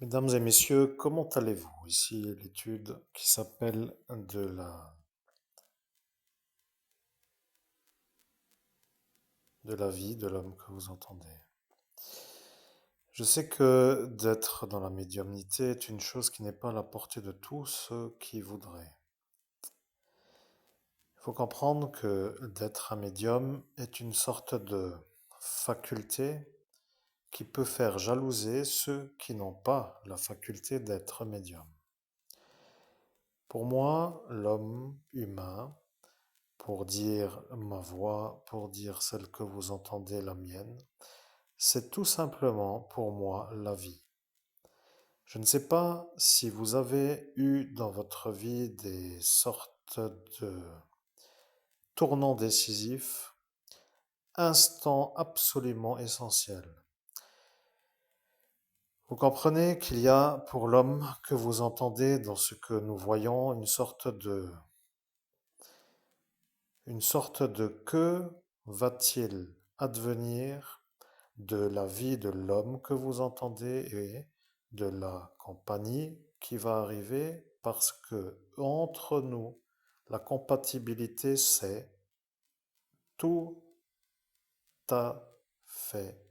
Mesdames et messieurs, comment allez-vous? Ici l'étude qui s'appelle de la vie de l'homme que vous entendez. Je sais que d'être dans la médiumnité est une chose qui n'est pas à la portée de tous ceux qui voudraient. Il faut comprendre que d'être un médium est une sorte de faculté qui peut faire jalouser ceux qui n'ont pas la faculté d'être médium. Pour moi, l'homme humain, pour dire ma voix, pour dire celle que vous entendez, la mienne, c'est tout simplement pour moi la vie. Je ne sais pas si vous avez eu dans votre vie des sortes de tournants décisifs, instants absolument essentiels. Vous comprenez qu'il y a pour l'homme que vous entendez dans ce que nous voyons une sorte de que va-t-il advenir de la vie de l'homme que vous entendez et de la compagnie qui va arriver parce que entre nous, la compatibilité c'est tout à fait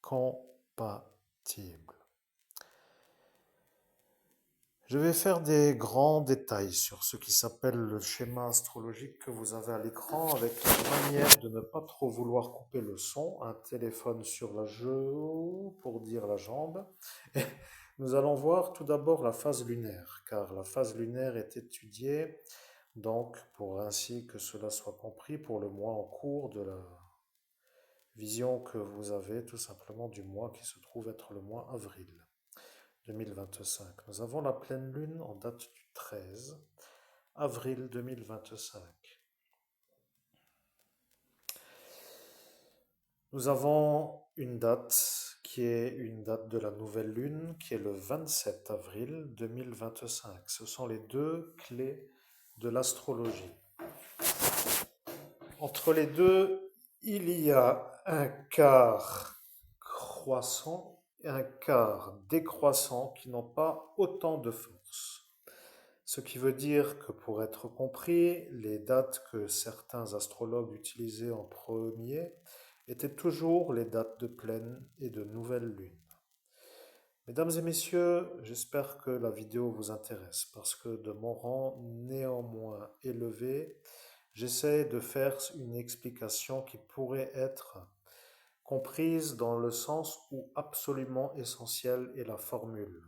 compatible. Je vais faire des grands détails sur ce qui s'appelle le schéma astrologique que vous avez à l'écran avec la manière de ne pas trop vouloir couper le son, un téléphone sur la joue pour dire la jambe. Et nous allons voir tout d'abord la phase lunaire, car la phase lunaire est étudiée, donc pour ainsi que cela soit compris, pour le mois en cours de la vision que vous avez tout simplement du mois qui se trouve être le mois avril 2025. Nous avons la pleine lune en date du 13 avril 2025. Nous avons une date qui est une date de la nouvelle lune qui est le 27 avril 2025. Ce sont les deux clés de l'astrologie. Entre les deux, il y a un quart croissant et un quart décroissant qui n'ont pas autant de force. Ce qui veut dire que pour être compris, les dates que certains astrologues utilisaient en premier étaient toujours les dates de pleine et de nouvelle lune. Mesdames et messieurs, j'espère que la vidéo vous intéresse parce que de mon rang néanmoins élevé, j'essaie de faire une explication qui pourrait être comprise dans le sens où absolument essentielle est la formule.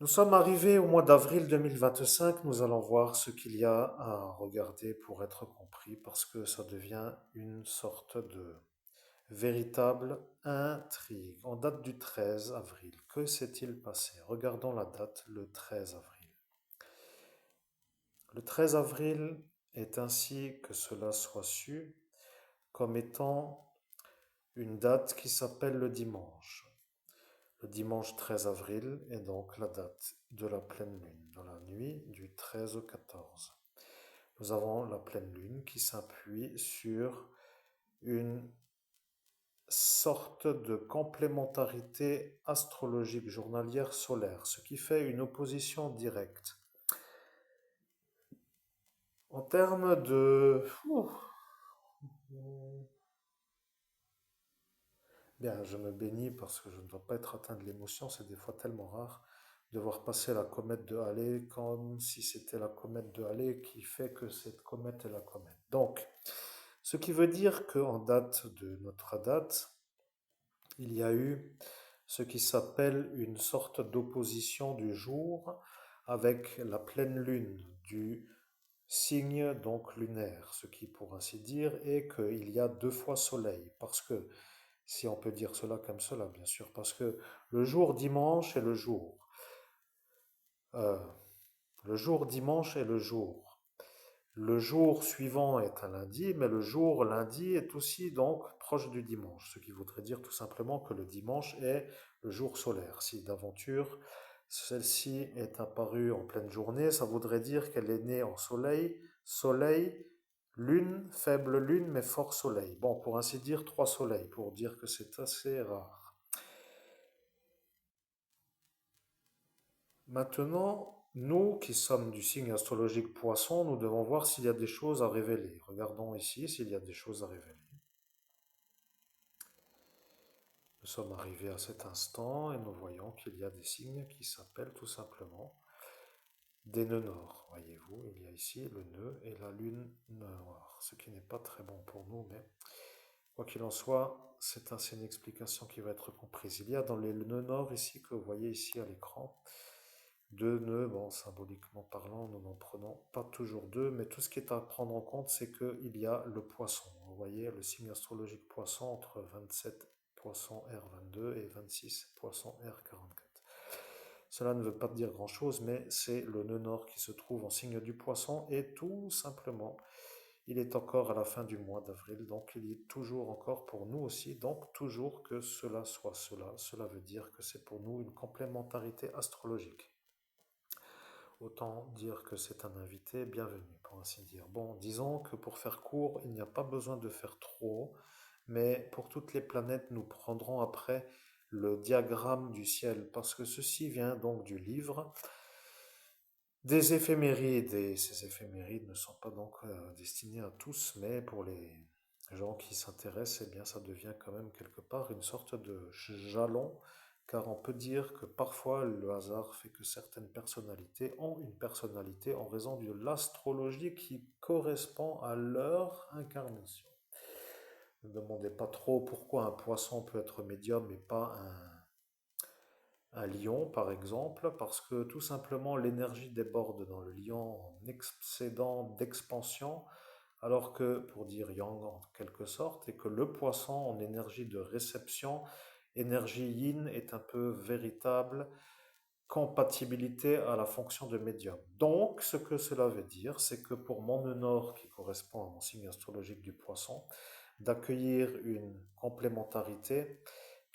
Nous sommes arrivés au mois d'avril 2025, nous allons voir ce qu'il y a à regarder pour être compris, parce que ça devient une sorte de véritable intrigue. En date du 13 avril, que s'est-il passé? Regardons la date, le 13 avril. Le 13 avril est ainsi que cela soit su comme étant une date qui s'appelle le dimanche. Le dimanche 13 avril est donc la date de la pleine lune, dans la nuit du 13 au 14. Nous avons la pleine lune qui s'appuie sur une sorte de complémentarité astrologique journalière solaire, ce qui fait une opposition directe. En termes de... Bien, je me bénis parce que je ne dois pas être atteint de l'émotion. C'est des fois tellement rare de voir passer la comète de Halley comme si c'était la comète de Halley qui fait que cette comète est la comète. Donc, ce qui veut dire qu'en date de notre date, il y a eu ce qui s'appelle une sorte d'opposition du jour avec la pleine lune du signe donc lunaire, ce qui pour ainsi dire est qu'il y a deux fois soleil, parce que si on peut dire cela comme cela, bien sûr, parce que le jour dimanche est le jour. Euh, le jour dimanche est le jour. Le jour suivant est un lundi, mais le jour lundi est aussi donc proche du dimanche, ce qui voudrait dire tout simplement que le dimanche est le jour solaire. Si d'aventure celle-ci est apparue en pleine journée, ça voudrait dire qu'elle est née en soleil, soleil, lune, faible lune, mais fort soleil. Bon, pour ainsi dire, trois soleils, pour dire que c'est assez rare. Maintenant, nous qui sommes du signe astrologique Poisson, nous devons voir s'il y a des choses à révéler. Regardons ici s'il y a des choses à révéler. Nous sommes arrivés à cet instant et nous voyons qu'il y a des signes qui s'appellent tout simplement des nœuds nord. Voyez-vous, il y a ici le nœud et la lune noire, ce qui n'est pas très bon pour nous, mais quoi qu'il en soit, c'est une explication qui va être comprise. Il y a dans les nœuds nord ici, que vous voyez ici à l'écran, deux nœuds. Bon, symboliquement parlant, nous n'en prenons pas toujours deux, mais tout ce qui est à prendre en compte, c'est qu'il y a le poisson. Vous voyez le signe astrologique poisson entre 27 poisson R22 et 26 poisson R44. Cela ne veut pas dire grand-chose, mais c'est le nœud nord qui se trouve en signe du poisson et tout simplement, il est encore à la fin du mois d'avril, donc il y est toujours encore pour nous aussi, donc toujours que cela soit cela. Cela veut dire que c'est pour nous une complémentarité astrologique. Autant dire que c'est un invité bienvenu, pour ainsi dire. Bon, disons que pour faire court, il n'y a pas besoin de faire trop, mais pour toutes les planètes, nous prendrons après le diagramme du ciel, parce que ceci vient donc du livre des éphémérides, et ces éphémérides ne sont pas donc destinées à tous, mais pour les gens qui s'intéressent, eh bien ça devient quand même quelque part une sorte de jalon, car on peut dire que parfois le hasard fait que certaines personnalités ont une personnalité en raison de l'astrologie qui correspond à leur incarnation. Ne me demandez pas trop pourquoi un poisson peut être médium et pas un lion, par exemple, parce que tout simplement l'énergie déborde dans le lion en excédant d'expansion, alors que, pour dire yang en quelque sorte, et que le poisson en énergie de réception, énergie yin, est un peu véritable compatibilité à la fonction de médium. Donc, ce que cela veut dire, c'est que pour mon nœud nord, qui correspond à mon signe astrologique du poisson, d'accueillir une complémentarité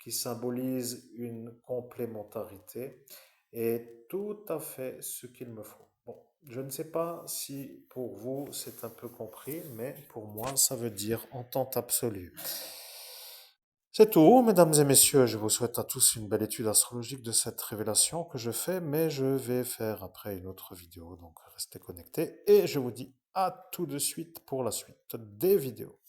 qui symbolise une complémentarité est tout à fait ce qu'il me faut. Bon, je ne sais pas si pour vous c'est un peu compris, mais pour moi ça veut dire entente absolue. C'est tout, mesdames et messieurs. Je vous souhaite à tous une belle étude astrologique de cette révélation que je fais, mais je vais faire après une autre vidéo, donc restez connectés et je vous dis à tout de suite pour la suite des vidéos.